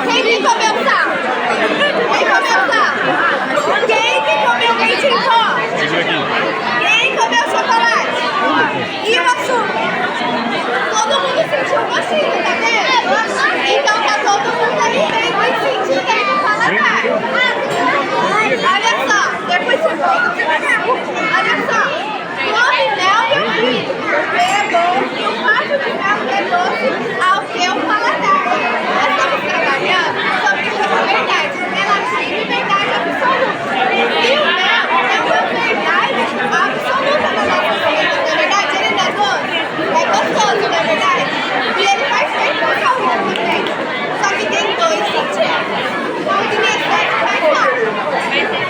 Quem que comeu sal? Quem comeu sal? Quem que comeu leite em pó? Quem comeu chocolate? E o açúcar? Todo mundo sentiu o gostinho, tá vendo? Então tá todo mundo ali bem sentindo aí no paladar. Olha só, depois você volta pra cá. Olha só, come mel, meu filho, porque é bom e o fato de mel é doce ao seu paladar. Nós estamos trabalhando sobre uma verdade relativa e verdade absoluta. E o mel é uma verdade absoluta na nossa vida, na verdade. Ele não é doce, é gostoso, na verdade. E ele faz bem para a saúde também. Só que tem dois sentidos. O que necessita mais forte.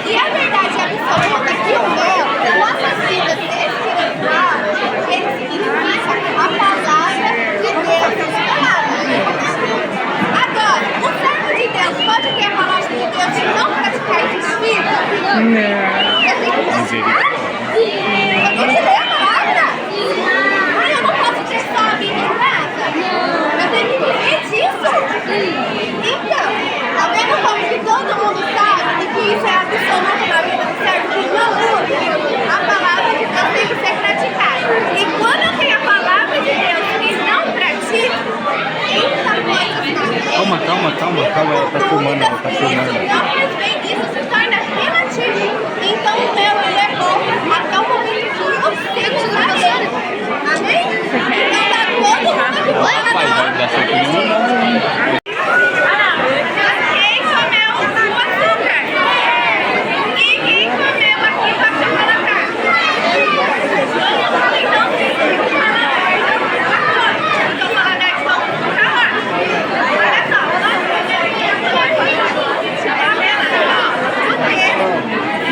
E a verdade absoluta é que o mel, nossas vidas espirituais, ele significa a palavra de Deus falada. Agora, o servo de Deus pode ter a palavra de Deus e não praticar esse espírito? Não. Eu tenho que praticar? Eu tenho que ler a palavra? Ah, eu não posso ter só a Bíblia em casa? Eu tenho que viver disso? Então, tá vendo como que todo mundo sabe que isso é absoluto na vida do servo que não muda? A palavra de Deus tem que ser praticada. E quando eu tenho a palavra de Deus e não pratico, eita coisa está Calma, tá filmando. Não faz bem, isso se torna relativo. Então o meu ele é bom até o momento que eu sente na dele. Amém? Então tá todo mundo aqui fora. Vai dar certo. Quem comeu o açúcar? E quem comeu aqui o achocolatado? Então paladar de bom, tá lá. Olha só,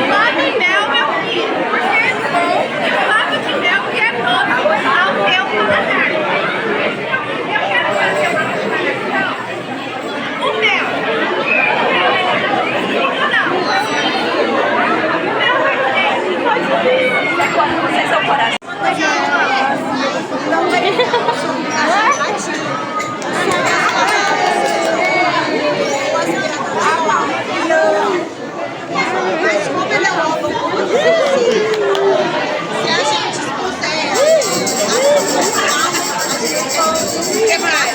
come mel, meu filho, porque é bom e faca de mel que é bom ao seu paladar. Eu quero fazer uma comparação. O mel. O mel vai ter. É quando vocês são coração. Se a gente puder, o que mais?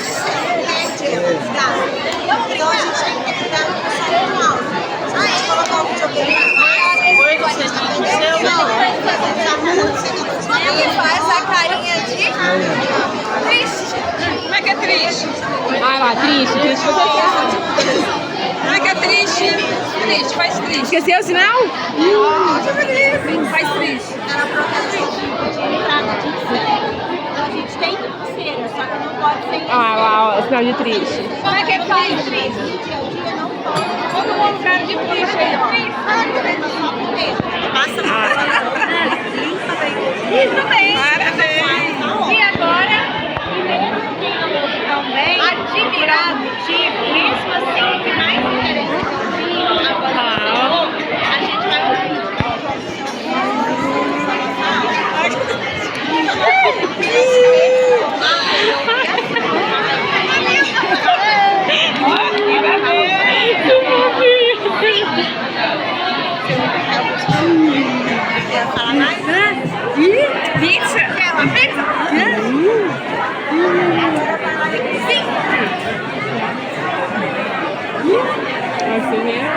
Então a gente tem que cuidar do som alto. Se a gente colocar o videogame mais, a gente aprendeu não. Faz a carinha de triste. Como é que é triste? Vai lá, triste. Como é que é triste? Triste, faz triste. Esqueceu o sinal? Faz triste. A gente tem pulseira, só que não pode ser. Ah, lá, ó, o sinal de triste. Como é que é triste? Todo mundo cara de triste aí, ó. Isso bem. Parabéns. E agora, também admirado, tipo, mesmo assim, o que mais interessa a gente vai Quer falar mais? Pizza? Quer uma pizza? Sim. Assim mesmo.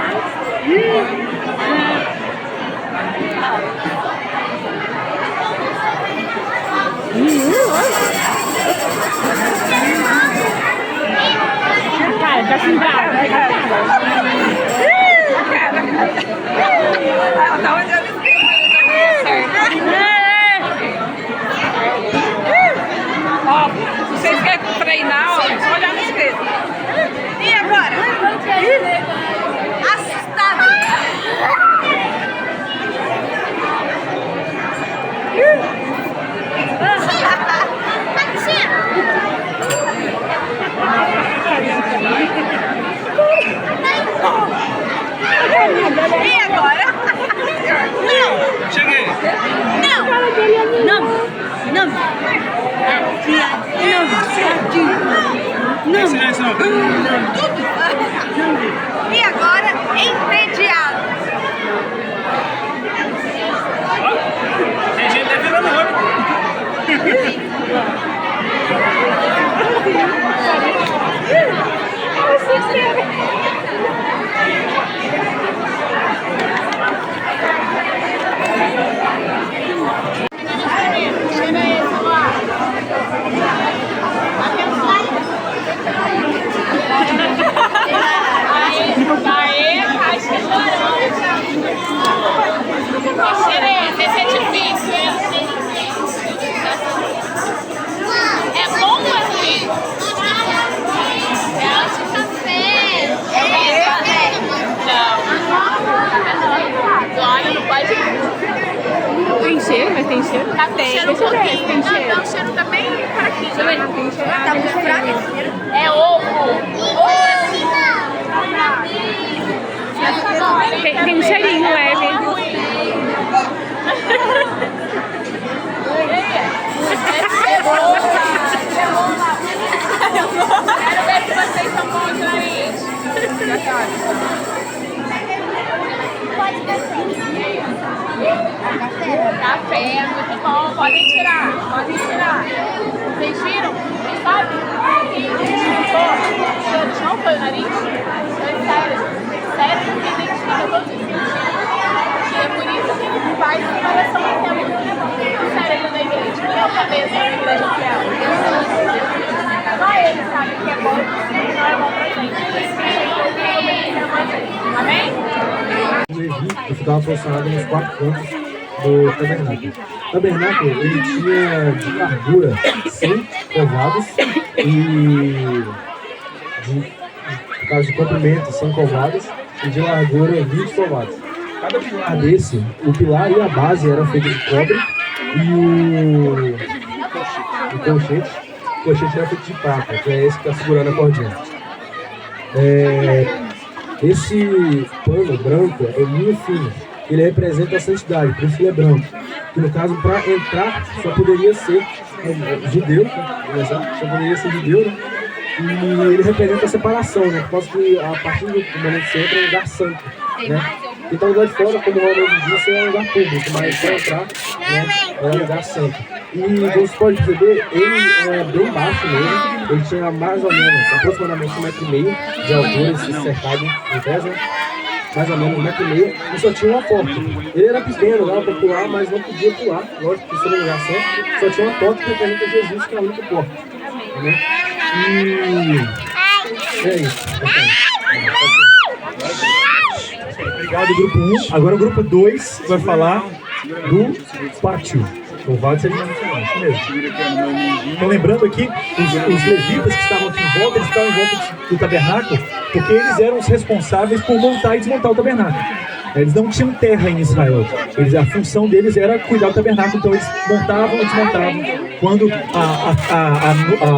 Cara, tá assim brava. Ela tá olhando assim. Ó, se vocês querem treinar, ó, só olhar no espelho. E agora? Assustado. E agora? Não! Cheguei! Não! Não! Não! Não! E agora, entediado. Tem gente até virando olho. Esse é difícil, é bom ou é ruim? É anti-café. Não. Olha, não pode. Tem cheiro, mas tem cheiro? Tá tem. Deixa eu ver, tem cheiro. Não, o cheiro tá bem fraquinho. Deixa eu ver. Tem cheiro? Tá muito fraco. É ovo. Tem um cheirinho leve. Quero ver se vocês são bons pra isso. Café é muito bom, podem tirar, podem tirar. Vocês viram? Vocês sabem? Não foi o nariz? Foi sério. Sério que identifica todos os sentidos. E é por isso que faz comparação com o cérebro da igreja. Não é o cabeça da igreja fiel. Só ele sabe que é bom e não é bom pra gente. Amém? E ficava posicionado nos 4 cantos do tabernáculo. O tabernáculo, ele tinha de largura 100 covados e por causa de comprimento 100 covados e de largura 20 covados. Cada pilar desse, o pilar e a base eram feitos de cobre e o colchete era feito de prata, que é esse que está segurando a cordinha. Esse pano branco é linho fino, ele representa a santidade, por isso ele é branco. Que no caso, para entrar, só poderia ser judeu, só poderia ser judeu, né? E ele representa a separação, né? Por causa que a partir do momento que você entra é um lugar santo, né? Então, do lado de fora, como o Romano disse, é um lugar público, mas para entrar, né, é um lugar santo. E você pode perceber, ele é bem baixo mesmo, ele tinha mais ou menos, aproximadamente 1,5 metro de altura, esse cercado em pés, né? Mais ou menos 1,5 metro, e só tinha uma porta. Ele era pequeno, dava para pular, mas não podia pular, lógico que isso no lugar certo, só tinha uma porta que representa Jesus, que é a única porta, né? E é isso. Obrigado, grupo 1. Agora o grupo 2 vai falar do pátio. Louvado seja o nome do Senhor, isso mesmo. Então, lembrando aqui, os levitas que estavam aqui em volta, eles estavam em volta do tabernáculo, porque eles eram os responsáveis por montar e desmontar o tabernáculo. Eles não tinham terra em Israel. A função deles era cuidar do tabernáculo, então eles montavam e desmontavam. Quando a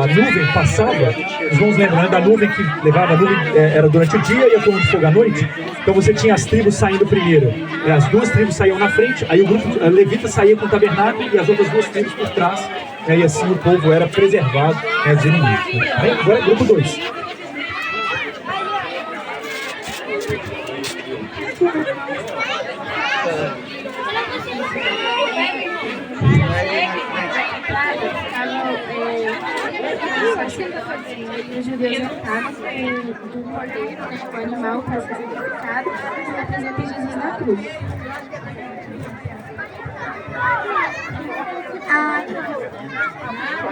nuvem passava, os vamos lembrando da nuvem que levava a nuvem, era durante o dia e a coluna de fogo à noite. Então você tinha as tribos saindo primeiro. As 2 tribos saíam na frente, aí o grupo levita saía com o tabernáculo e as outras 2 tribos por trás. E assim o povo era preservado dos inimigos. Aí, agora é grupo 2. Os judeus entravam com um cordeiro, né, com um animal para ser sacrificado, que representa Jesus na cruz.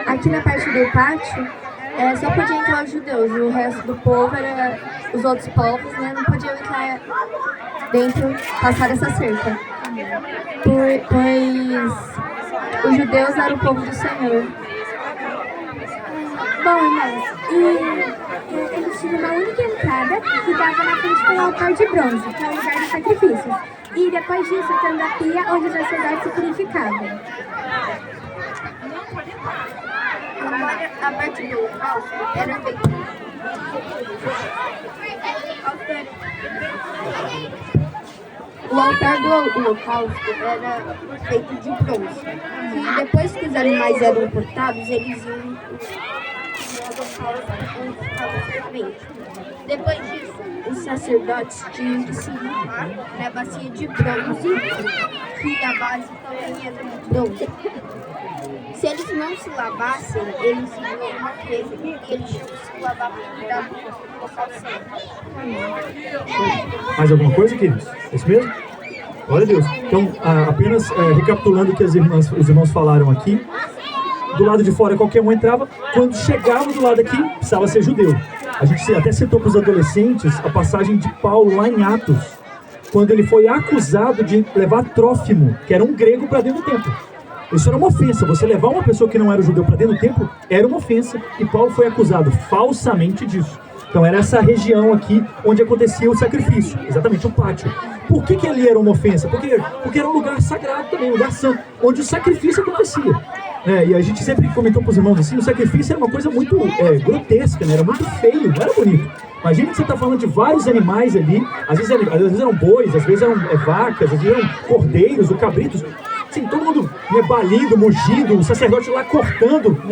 Aqui na parte do pátio, só podia entrar os judeus, o resto do povo, os outros povos, né, não podiam entrar dentro, passar essa cerca. Pois os judeus eram o povo do Senhor. Bom, irmãos, eles tinham uma única entrada que dava na frente do altar de bronze, que é o lugar dos sacrifícios. E depois disso, tendo a pia onde os sacerdotes se purificavam. A parte do holocausto era feita. O altar do holocausto era feito de bronze. E depois que os animais eram cortados, eles iam onde estava o serpente. Depois disso, os sacerdotes tinham que se limpar na bacia de bronze, que a base também era de bronze. Se eles não se lavassem, eles iam uma presa e eles tinham que se lavar para cuidar do local santo. Mais alguma coisa, queridos? É isso mesmo? Glória a Deus. Então, apenas recapitulando o que os irmãos falaram aqui, do lado de fora qualquer um entrava, quando chegava do lado aqui, precisava ser judeu. A gente até citou para os adolescentes a passagem de Paulo lá em Atos, quando ele foi acusado de levar Trófimo, que era um grego, para dentro do templo. Isso era uma ofensa, você levar uma pessoa que não era judeu para dentro do templo era uma ofensa, e Paulo foi acusado falsamente disso. Então era essa região aqui onde acontecia o sacrifício, exatamente o pátio. Por que ali era uma ofensa? Porque era um lugar sagrado também, um lugar santo, onde o sacrifício acontecia. E a gente sempre comentou para os irmãos assim, o sacrifício era uma coisa muito grotesca, né? Era muito feio, não era bonito. Imagina que você está falando de vários animais ali, às vezes eram bois, às vezes eram vacas, às vezes eram cordeiros ou cabritos. Assim, todo mundo balindo, mugindo, o sacerdote lá cortando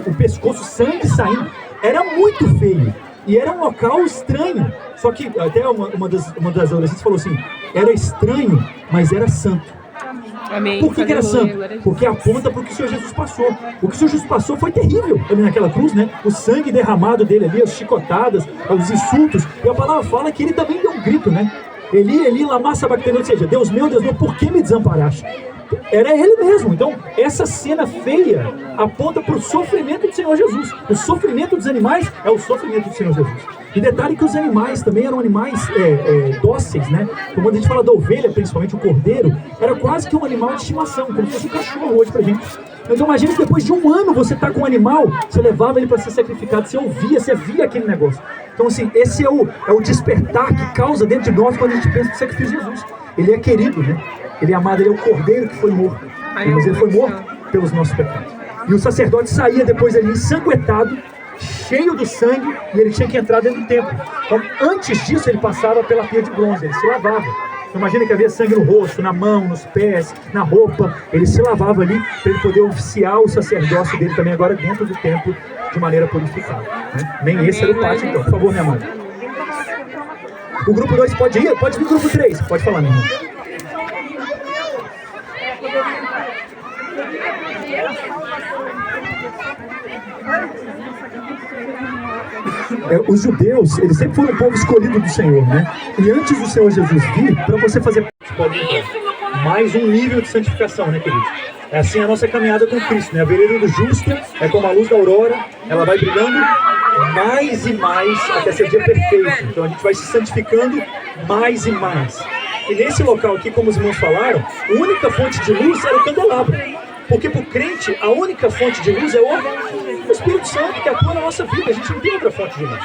o pescoço, sangue saindo. Era muito feio. E era um local estranho. Só que até uma das adolescentes falou assim, era estranho, mas era santo. Amém. Por que era santo? Porque aponta para o que o Senhor Jesus passou. O que o Senhor Jesus passou foi terrível ali naquela cruz, né? O sangue derramado dele ali, as chicotadas, os insultos. E a palavra fala que ele também deu um grito, né? Eli, lama sabachthani, ou seja, Deus meu, por que me desamparaste? Era ele mesmo. Então, essa cena feia aponta para o sofrimento do Senhor Jesus. O sofrimento dos animais é o sofrimento do Senhor Jesus. E detalhe que os animais também eram animais dóceis, né? Quando a gente fala da ovelha, principalmente o cordeiro, era quase que um animal de estimação, como se fosse um cachorro hoje pra gente. Então imagina que depois de um ano você tá com um animal, você levava ele para ser sacrificado, você via aquele negócio. Então assim, esse é o despertar que causa dentro de nós quando a gente pensa no sacrifício de Jesus. Ele é querido, né? Ele é amado, ele é o cordeiro que foi morto. Mas ele foi morto pelos nossos pecados. E o sacerdote saía depois ali ensanguentado, cheio do sangue, e ele tinha que entrar dentro do templo. Então, antes disso, ele passava pela pia de bronze, ele se lavava. Então, imagina que havia sangue no rosto, na mão, nos pés, na roupa. Ele se lavava ali para ele poder oficiar o sacerdócio dele também agora dentro do templo de maneira purificada. Né? Nem esse era o pátio, então. Por favor, minha mãe. O grupo 2 pode ir? Pode vir o grupo 3. Pode falar, minha irmã. Os judeus, eles sempre foram um povo escolhido do Senhor, né? E antes do Senhor Jesus vir, para você fazer mais um nível de santificação, né, queridos? É assim a nossa caminhada com Cristo, né? A vereda do justo é como a luz da aurora, ela vai brilhando mais e mais até ser dia perfeito. Então a gente vai se santificando mais e mais. E nesse local aqui, como os irmãos falaram, a única fonte de luz era o candelabro. Porque para o crente, a única fonte de luz é o Espírito Santo que atua na nossa vida. A gente não tem outra fonte de luz.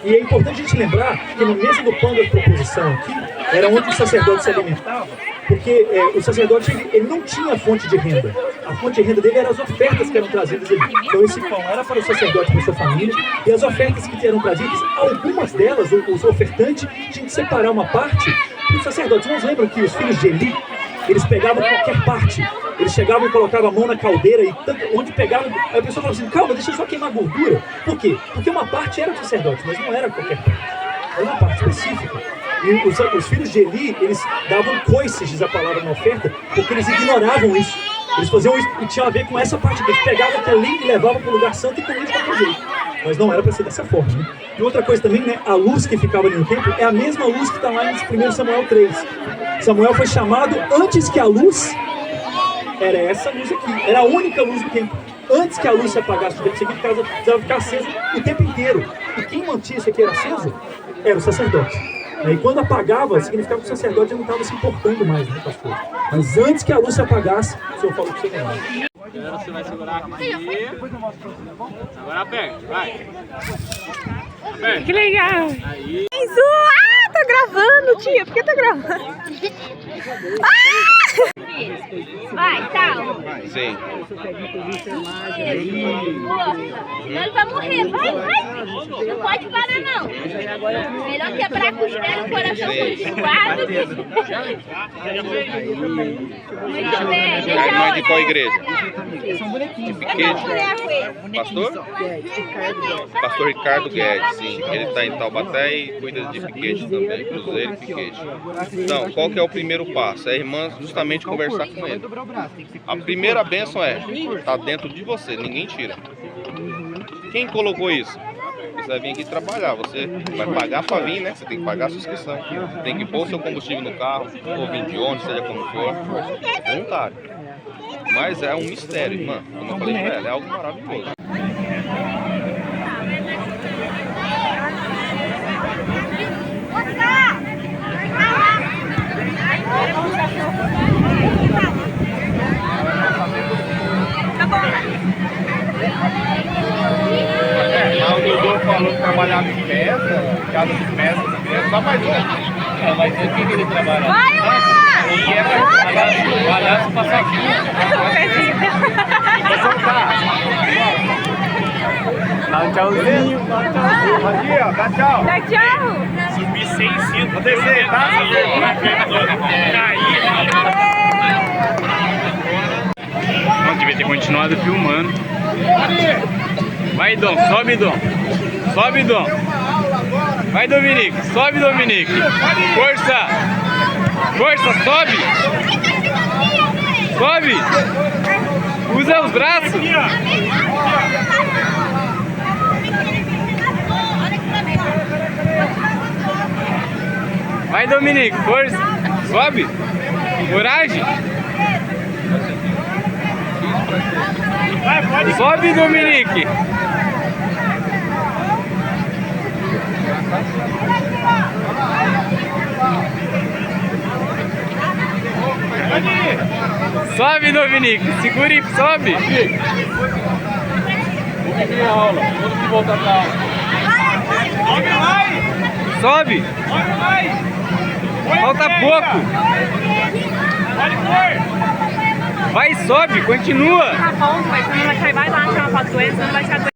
E é importante a gente lembrar que no mesmo do pão da proposição aqui, era onde o sacerdote se alimentava, porque o sacerdote ele não tinha fonte de renda. A fonte de renda dele eram as ofertas que eram trazidas ali. Então esse pão era para o sacerdote e para a sua família, e as ofertas que eram trazidas, algumas delas, os ofertantes tinham que separar uma parte para os sacerdotes. Vocês lembram que os filhos de Eli, eles pegavam qualquer parte, eles chegavam e colocavam a mão na caldeira e onde pegavam, aí a pessoa falava assim, calma, deixa eu só queimar a gordura. Por quê? Porque uma parte era do sacerdote, mas não era qualquer parte, era uma parte específica. E os filhos de Eli, eles davam coices, diz a palavra na oferta, porque eles ignoravam isso. Eles faziam isso e tinha a ver com essa parte, que eles pegavam aquilo ali e levavam para o lugar santo e comiam de qualquer jeito. Mas não era para ser dessa forma, né? E outra coisa também, né? A luz que ficava ali no templo é a mesma luz que está lá em 1 Samuel 3. Samuel foi chamado antes que a luz, era essa luz aqui, era a única luz do templo. Antes que a luz se apagasse, isso aqui precisava ficar aceso o tempo inteiro. E quem mantinha isso aqui era aceso? Era o sacerdote. E quando apagava, significava que o sacerdote já não estava se importando mais, né, pastor? Mas antes que a luz se apagasse, o Senhor falou que você não vai. Agora você vai segurar aqui. Agora aperta, vai. Aperta. Que legal! Aí. Ah, tô gravando, tia. Por que tá gravando? Ah! Vai, tal. Sim. Ele vai morrer, vai. Não pode parar, não. Melhor quebrar a costela, o coração continuado. Muito bem, deixa É mãe de qual eu... igreja? De Piquete. Pastor? Pastor Ricardo Guedes, sim. Ele está em Taubaté e cuida de Piquete também, Cruzeiro e Piquete. Então, qual que é o primeiro passo? É a irmã justamente conversar com ele. A primeira bênção está dentro de você, ninguém tira. Quem colocou isso? Você vai vir aqui trabalhar, você vai pagar para vir, né? Você tem que pagar a sua inscrição. Tem que pôr seu combustível no carro, ou vir de ônibus, seja como for. Voluntário. Mas é um mistério, irmã. Como eu falei pra ela, é algo maravilhoso. O Dodô falou que trabalhava em peça, casa de peça, só mais um. Mas o que ele trabalha? Vai lá! Ele é palhaço passaquinho. Vou soltar. Dá um tchauzinho. Aqui, ó, dá tchau. Dá tchau. Subir 600. Vou descer, tá? Não, devia ter continuado filmando. Vai, Dom, sobe, Dom. Sobe, Dom. Vai, Dominique. Sobe, Dominique. Força. Força, sobe. Sobe. Usa os braços. Vai, Dominique. Força. Sobe. Coragem. Sobe, Dominique. Sobe, Dominique. Segure, sobe. Sobe. Falta pouco. Vai, sobe, continua. Tá bom, mas não vai lá, tirar uma foto com ele, senão não vai ficar